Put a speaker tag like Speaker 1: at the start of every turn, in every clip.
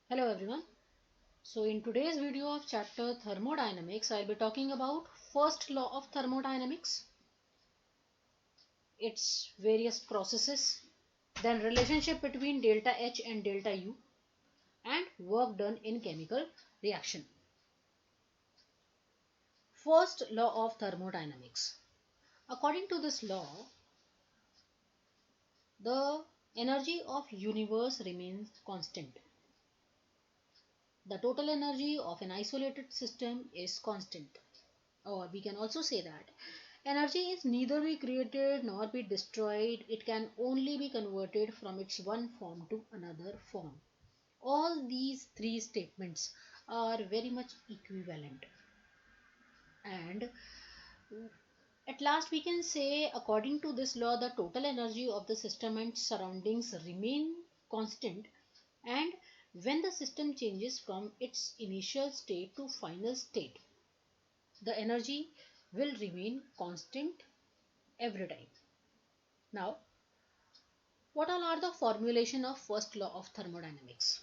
Speaker 1: Hello everyone. So in today's video of chapter thermodynamics, I'll be talking about first law of thermodynamics, its various processes, then relationship between delta H and delta U, and work done in chemical reaction. First law of thermodynamics. According to this law, the energy of universe remains constant. The total energy of an isolated system is constant. Or we can also say that energy is neither be created nor be destroyed, it can only be converted from its one form to another form. All these three statements are very much equivalent. And at last we can say, according to this law, the total energy of the system and surroundings remain constant, and when the system changes from its initial state to final state, the energy will remain constant every time. Now, what all are the formulation of first law of thermodynamics?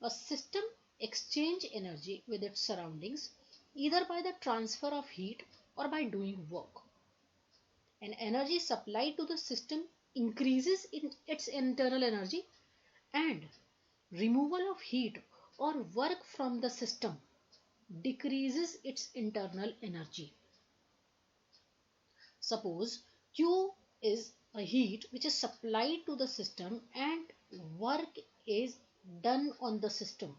Speaker 1: A system exchange energy with its surroundings either by the transfer of heat or by doing work. An energy supplied to the system increases in its internal energy, and removal of heat or work from the system decreases its internal energy. Suppose Q is a heat which is supplied to the system and work is done on the system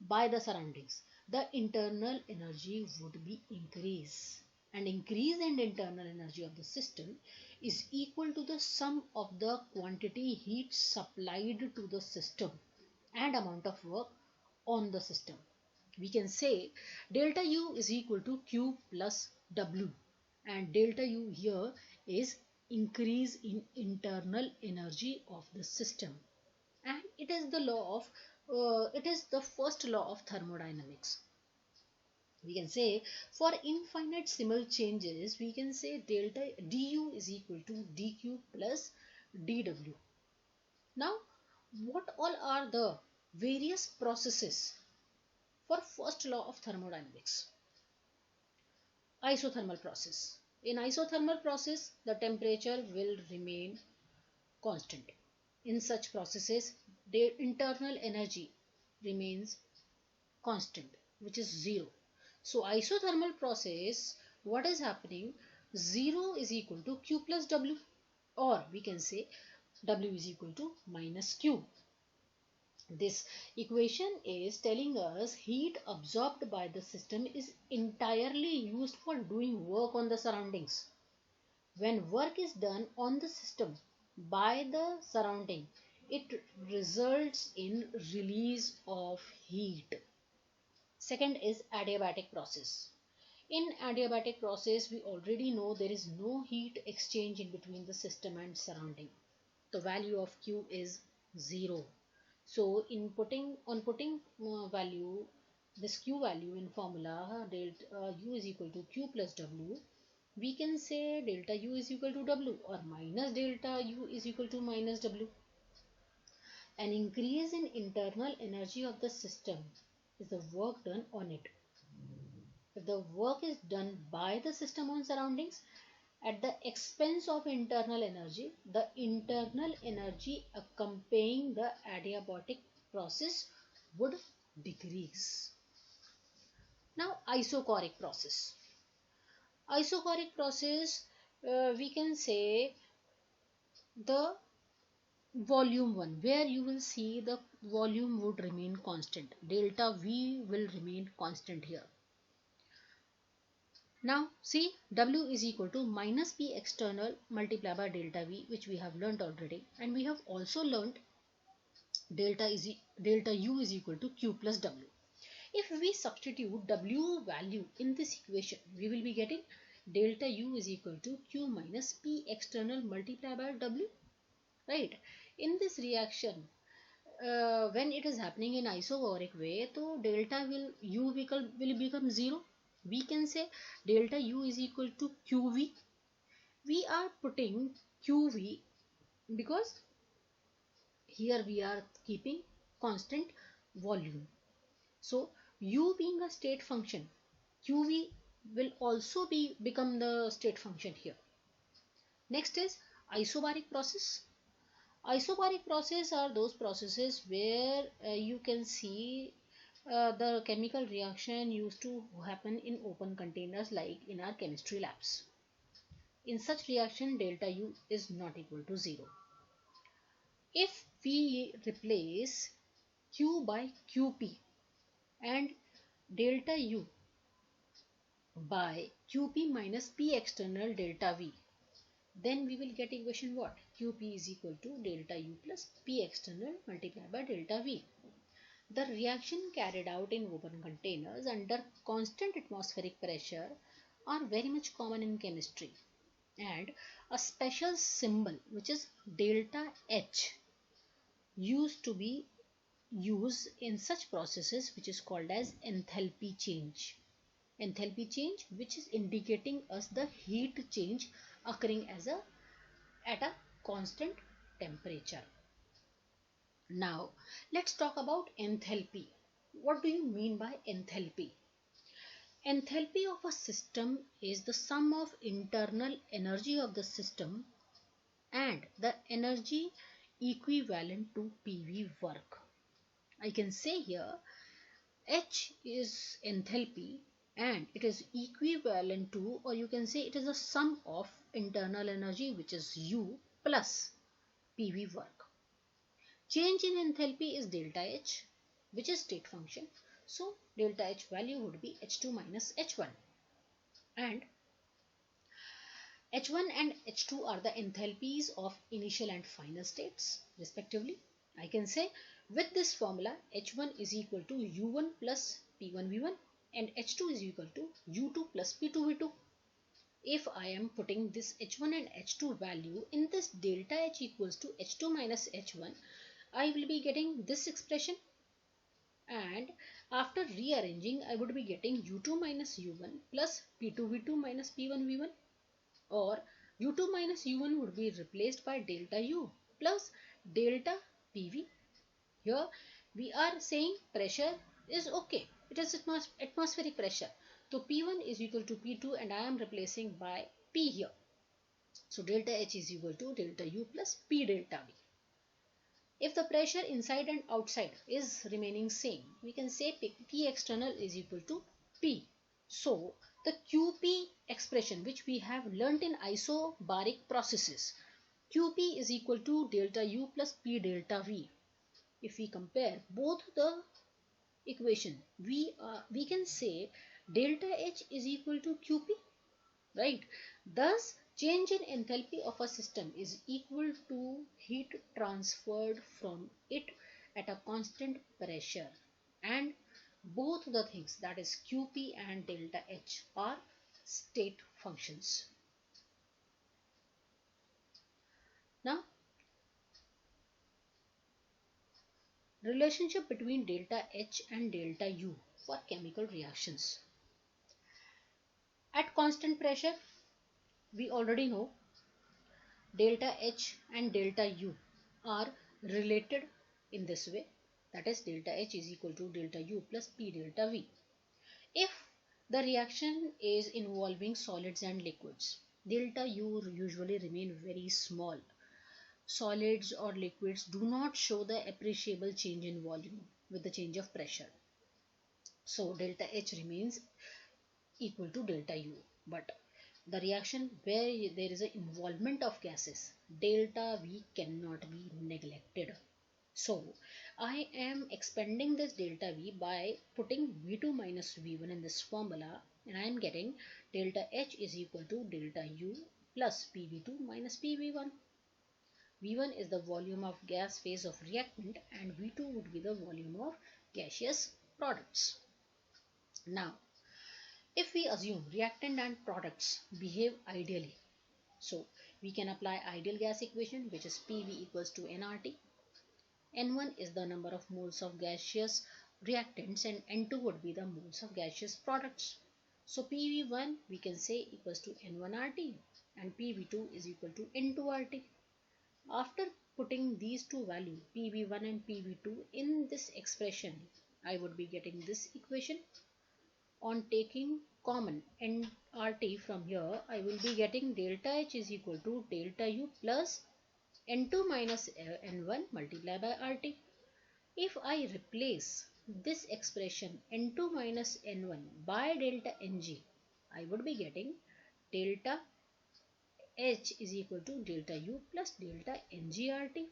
Speaker 1: by the surroundings. The internal energy would be increased, and increase in internal energy of the system is equal to the sum of the quantity heat supplied to the system and amount of work on the system. We can say delta U is equal to Q plus W, and delta U here is increase in internal energy of the system, and it is the law of it is the first law of thermodynamics. We can say for infinite simul changes, we can say delta du is equal to dq plus dw. Now, what all are the various processes for first law of thermodynamics? Isothermal process. In isothermal process, the temperature will remain constant. In such processes, their internal energy remains constant, which is zero. So isothermal process, what is happening? 0 is equal to Q plus W, or we can say W is equal to minus Q. This equation is telling us heat absorbed by the system is entirely used for doing work on the surroundings. When work is done on the system by the surrounding, it results in release of heat. Second is adiabatic process. In adiabatic process, we already know there is no heat exchange in between the system and surrounding. The value of Q is 0. So in putting value, this Q value in formula, delta U is equal to Q plus W, we can say delta U is equal to W, or minus delta U is equal to minus W. An increase in internal energy of the system is the work done on it. If the work is done by the system on surroundings at the expense of internal energy, the internal energy accompanying the adiabatic process would decrease. Now, isochoric process. Isochoric process, we can say the volume one, where you will see the volume would remain constant. Delta V will remain constant here. Now see, W is equal to minus P external multiplied by delta V, which we have learnt already, and we have also learnt delta U is equal to Q plus W. If we substitute W value in this equation, we will be getting delta U is equal to Q minus P external multiplied by W, right? In this reaction, when it is happening in isochoric way, so delta will become 0. We can say delta U is equal to QV. We are putting QV because here we are keeping constant volume. So U being a state function, QV will also become the state function here. Next is isobaric process. Isobaric process are those processes where you can see the chemical reaction used to happen in open containers like in our chemistry labs. In such reaction, delta U is not equal to 0. If we replace Q by QP and delta U by QP minus P external delta V, then we will get equation what? QP is equal to delta U plus P external multiplied by delta V. The reaction carried out in open containers under constant atmospheric pressure are very much common in chemistry, and a special symbol which is delta H used to be used in such processes, which is called as enthalpy change. Enthalpy change, which is indicating us the heat change occurring at a constant temperature. Now let's talk about enthalpy. What do you mean by enthalpy? Enthalpy of a system is the sum of internal energy of the system and the energy equivalent to PV work. I can say here H is enthalpy and it is equivalent to, or you can say it is a sum of internal energy, which is U, plus PV work. Change in enthalpy is delta H, which is state function. So delta H value would be H2 minus H1, and H1 and H2 are the enthalpies of initial and final states respectively. I can say with this formula H1 is equal to U1 plus P1V1 and H2 is equal to U2 plus P2V2. If I am putting this H1 and H2 value in this delta H equals to H2 minus H1, I will be getting this expression, and after rearranging I would be getting U2 minus U1 plus P2V2 minus P1V1, or U2 minus U1 would be replaced by delta U plus delta PV. Here we are saying pressure is okay, it is atmospheric pressure, so P1 is equal to P2 and I am replacing by P here. So delta H is equal to delta U plus P delta V. If the pressure inside and outside is remaining same, we can say P external is equal to P. So the QP expression which we have learnt in isobaric processes, QP is equal to delta U plus P delta V. If we compare both the equation, we can say delta H is equal to QP, right? Thus change in enthalpy of a system is equal to heat transferred from it at a constant pressure, and both the things, that is QP and delta H, are state functions. Now relationship between delta H and delta U for chemical reactions. At constant pressure, we already know delta H and delta U are related in this way, that is delta H is equal to delta U plus P delta V. If the reaction is involving solids and liquids, delta U usually remain very small. Solids or liquids do not show the appreciable change in volume with the change of pressure. So delta H remains equal to delta U. But the reaction where there is an involvement of gases, delta V cannot be neglected. So I am expanding this delta V by putting V2 minus V1 in this formula, and I am getting delta H is equal to delta U plus PV2 minus PV1. V1 is the volume of gas phase of reactant and V2 would be the volume of gaseous products. Now if we assume reactant and products behave ideally, so we can apply ideal gas equation, which is PV equals to nRT. N1 is the number of moles of gaseous reactants and N2 would be the moles of gaseous products. So PV1 we can say equals to N1RT and PV2 is equal to N2RT. After putting these two values PV1 and PV2 in this expression, I would be getting this equation. On taking common nRT from here, I will be getting delta H is equal to delta U plus N2 minus N1 multiplied by RT. If I replace this expression N2 minus N1 by delta Ng, I would be getting delta H is equal to delta U plus delta NgRT.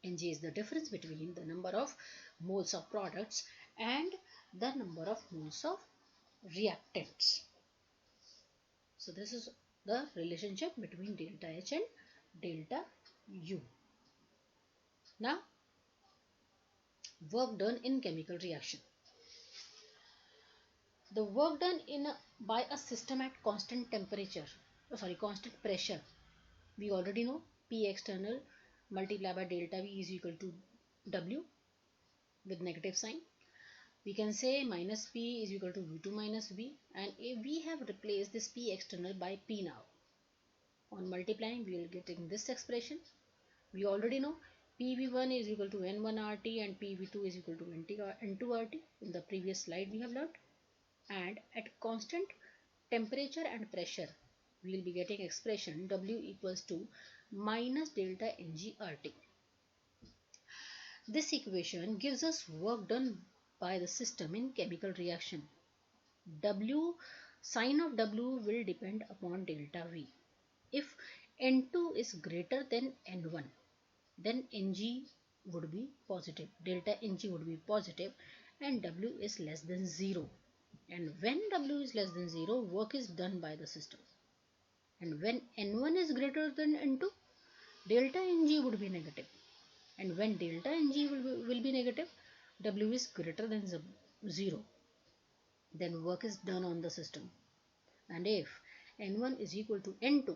Speaker 1: Ng is the difference between the number of moles of products and the number of moles of reactants. So this is the relationship between delta H and delta U. Now, work done in chemical reaction. The work done by a system at constant temperature, constant pressure. We already know P external multiplied by delta V is equal to W with negative sign. We can say minus P is equal to V2 minus V, and if we have replaced this P external by P now, on multiplying we will getting this expression. We already know PV1 is equal to N1RT and PV2 is equal to N2RT. In the previous slide we have learned. And at constant temperature and pressure, we will be getting expression W equals to minus delta NgRT. This equation gives us work done by the system in chemical reaction. Sign of W will depend upon delta V. If N2 is greater than N1, then Ng would be positive, delta Ng would be positive, and W is less than 0. And when W is less than 0, work is done by the system. And when N1 is greater than N2, delta Ng would be negative. And when delta Ng will be negative, W is greater than 0. Then work is done on the system. And if N1 is equal to N2,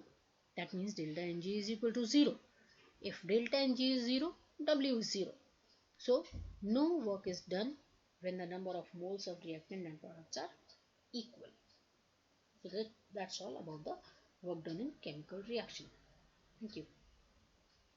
Speaker 1: that means delta Ng is equal to 0. If delta Ng is 0, W is 0. So no work is done when the number of moles of reactant and products are equal. So that's all about the work done in chemical reaction. Thank you.